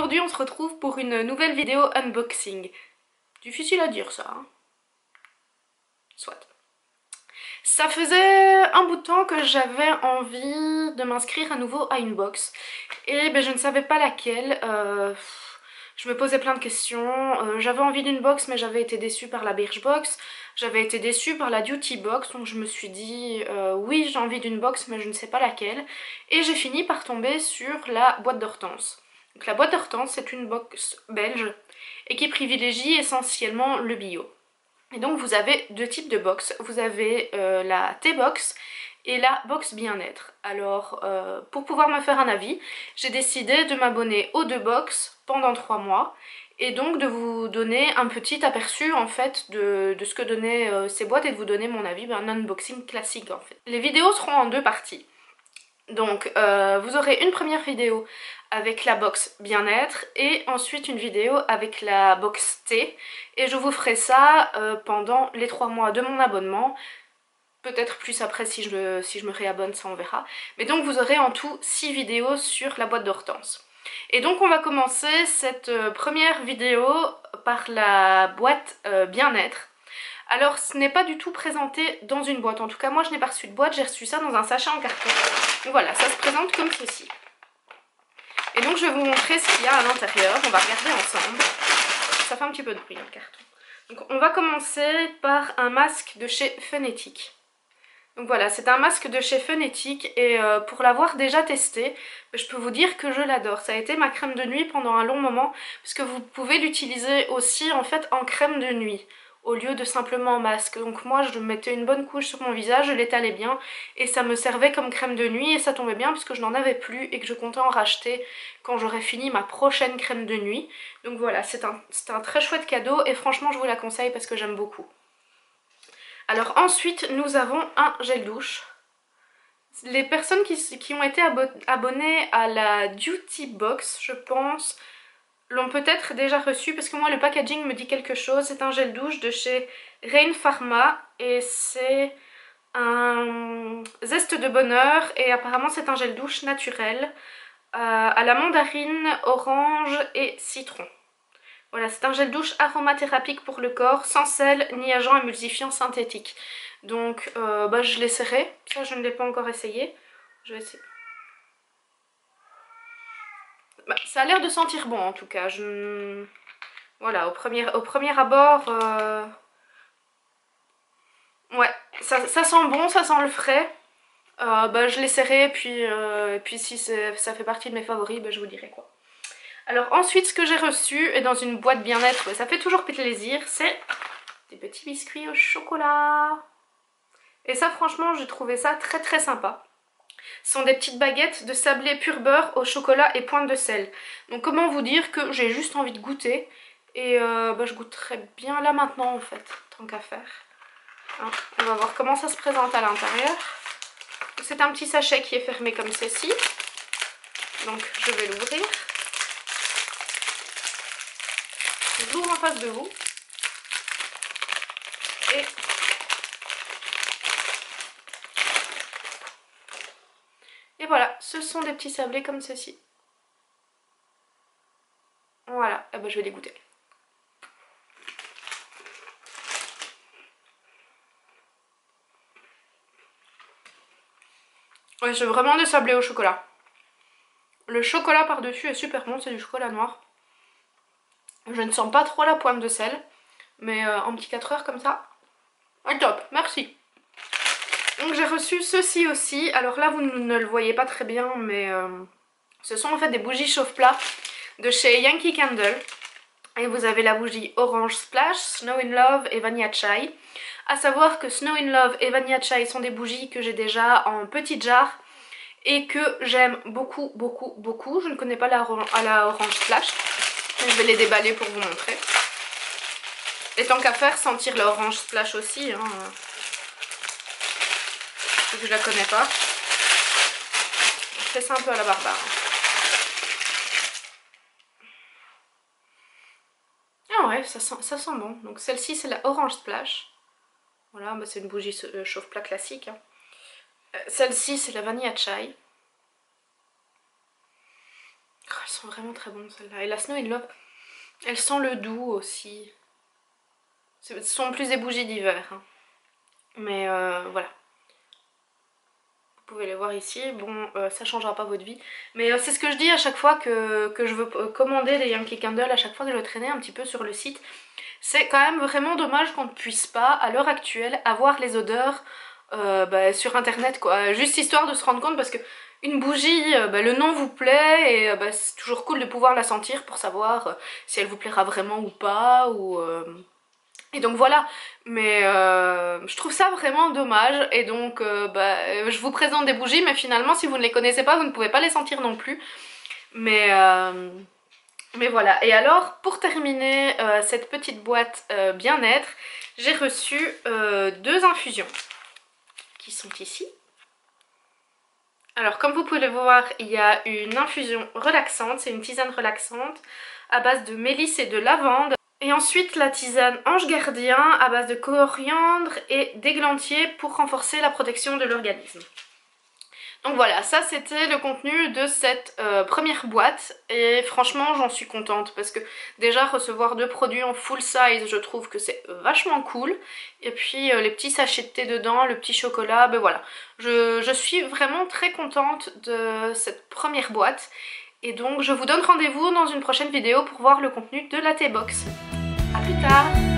aujourd'hui on se retrouve pour une nouvelle vidéo unboxing. Difficile à dire ça, hein. Soit. Ça faisait un bout de temps que j'avais envie de m'inscrire à nouveau à une box. Et ben, je ne savais pas laquelle. Je me posais plein de questions. J'avais envie d'une box mais j'avais été déçue par la Birchbox. J'avais été déçue par la Duty Box. Donc je me suis dit oui, j'ai envie d'une box mais je ne sais pas laquelle. Et j'ai fini par tomber sur la boîte d'Hortense. Donc la boîte d'Hortense, c'est une box belge et qui privilégie essentiellement le bio. Et donc vous avez deux types de box. Vous avez la T-Box et la box bien-être. Alors pour pouvoir me faire un avis, j'ai décidé de m'abonner aux deux box pendant 3 mois et donc de vous donner un petit aperçu en fait de ce que donnaient ces boîtes et de vous donner mon avis, un unboxing classique en fait. Les vidéos seront en deux parties. Donc vous aurez une première vidéo avec la box bien-être et ensuite une vidéo avec la box T et je vous ferai ça pendant les 3 mois de mon abonnement, peut-être plus après si je me réabonne, ça on verra. Mais donc vous aurez en tout 6 vidéos sur la boîte d'Hortense. Et donc on va commencer cette première vidéo par la boîte bien-être. Alors ce n'est pas du tout présenté dans une boîte, en tout cas moi je n'ai pas reçu de boîte, j'ai reçu ça dans un sachet en carton. Donc voilà, ça se présente comme ceci. Et donc je vais vous montrer ce qu'il y a à l'intérieur, on va regarder ensemble. Ça fait un petit peu de bruit le carton. Donc on va commencer par un masque de chez Phonetic. Donc voilà, c'est un masque de chez Phonetic et pour l'avoir déjà testé, je peux vous dire que je l'adore. Ça a été ma crème de nuit pendant un long moment, puisque vous pouvez l'utiliser aussi en fait en crème de nuit au lieu de simplement en masque. Donc moi je mettais une bonne couche sur mon visage, je l'étalais bien et ça me servait comme crème de nuit et ça tombait bien puisque je n'en avais plus et que je comptais en racheter quand j'aurais fini ma prochaine crème de nuit. Donc voilà, c'est un très chouette cadeau et franchement je vous la conseille parce que j'aime beaucoup. Alors ensuite nous avons un gel douche. Les personnes qui ont été abonnées à la Duty Box, je pense, l'ont peut-être déjà reçu parce que moi le packaging me dit quelque chose. C'est un gel douche de chez Rain Pharma et c'est un zeste de bonheur et apparemment c'est un gel douche naturel à la mandarine, orange et citron. Voilà, c'est un gel douche aromathérapique pour le corps, sans sel ni agent émulsifiant synthétique. Donc je l'essaierai, ça je ne l'ai pas encore essayé. Je vais essayer. Ça a l'air de sentir bon en tout cas. Voilà, au premier abord, ouais, ça sent bon, ça sent le frais. Je l'essaierai et puis si ça fait partie de mes favoris, je vous dirai quoi. Alors ensuite, ce que j'ai reçu est dans une boîte bien-être, ça fait toujours plaisir, c'est des petits biscuits au chocolat. Et ça franchement, j'ai trouvé ça très très sympa. Ce sont des petites baguettes de sablé pur beurre au chocolat et pointe de sel. Donc comment vous dire que j'ai juste envie de goûter. Et je goûterai bien là maintenant en fait, tant qu'à faire. Hein, on va voir comment ça se présente à l'intérieur. C'est un petit sachet qui est fermé comme ceci. Donc je vais l'ouvrir. Je l'ouvre en face de vous. Et voilà, ce sont des petits sablés comme ceci. Voilà, je vais les goûter. Ouais, c'est vraiment des sablés au chocolat. Le chocolat par-dessus est super bon, c'est du chocolat noir. Je ne sens pas trop la pointe de sel, mais en petit 4 heures comme ça, top, merci. Donc j'ai reçu ceci aussi, alors là vous ne le voyez pas très bien, mais ce sont en fait des bougies chauffe-plat de chez Yankee Candle. Et vous avez la bougie Orange Splash, Snow in Love et Vanilla Chai. A savoir que Snow in Love et Vanilla Chai sont des bougies que j'ai déjà en petit jar et que j'aime beaucoup beaucoup beaucoup. Je ne connais pas la Orange Splash, mais je vais les déballer pour vous montrer. Et tant qu'à faire, sentir la Orange Splash aussi, hein, vu que je la connais pas. Je fais ça un peu à la barbare. Ah ouais, ça sent bon. Donc celle-ci c'est la Orange Splash. Voilà, c'est une bougie chauffe-plat classique. Hein. Celle-ci c'est la Vanilla Chai. Oh, elles sont vraiment très bonnes celles-là. Et la Snow in Love, elles sentent le doux aussi. Ce sont plus des bougies d'hiver. Hein. Mais voilà. Vous pouvez les voir ici. Bon, ça changera pas votre vie. Mais c'est ce que je dis à chaque fois que je veux commander des Yankee Candle, à chaque fois que je vais traîner un petit peu sur le site. C'est quand même vraiment dommage qu'on ne puisse pas, à l'heure actuelle, avoir les odeurs sur internet, quoi. Juste histoire de se rendre compte, parce que une bougie, le nom vous plaît, et c'est toujours cool de pouvoir la sentir pour savoir si elle vous plaira vraiment ou pas, ou... Et donc voilà, mais je trouve ça vraiment dommage, et donc je vous présente des bougies, mais finalement si vous ne les connaissez pas, vous ne pouvez pas les sentir non plus. Mais voilà, et alors pour terminer cette petite boîte bien-être, j'ai reçu 2 infusions qui sont ici. Alors comme vous pouvez le voir, il y a une infusion relaxante, c'est une tisane relaxante à base de mélisse et de lavande. Et ensuite la tisane ange gardien à base de coriandre et d'églantier pour renforcer la protection de l'organisme. Donc voilà, ça c'était le contenu de cette première boîte et franchement j'en suis contente parce que déjà recevoir 2 produits en full size, je trouve que c'est vachement cool. Et puis les petits sachets de thé dedans, le petit chocolat, ben voilà. Je suis vraiment très contente de cette première boîte. Et donc je vous donne rendez-vous dans une prochaine vidéo pour voir le contenu de la T-Box. A plus tard!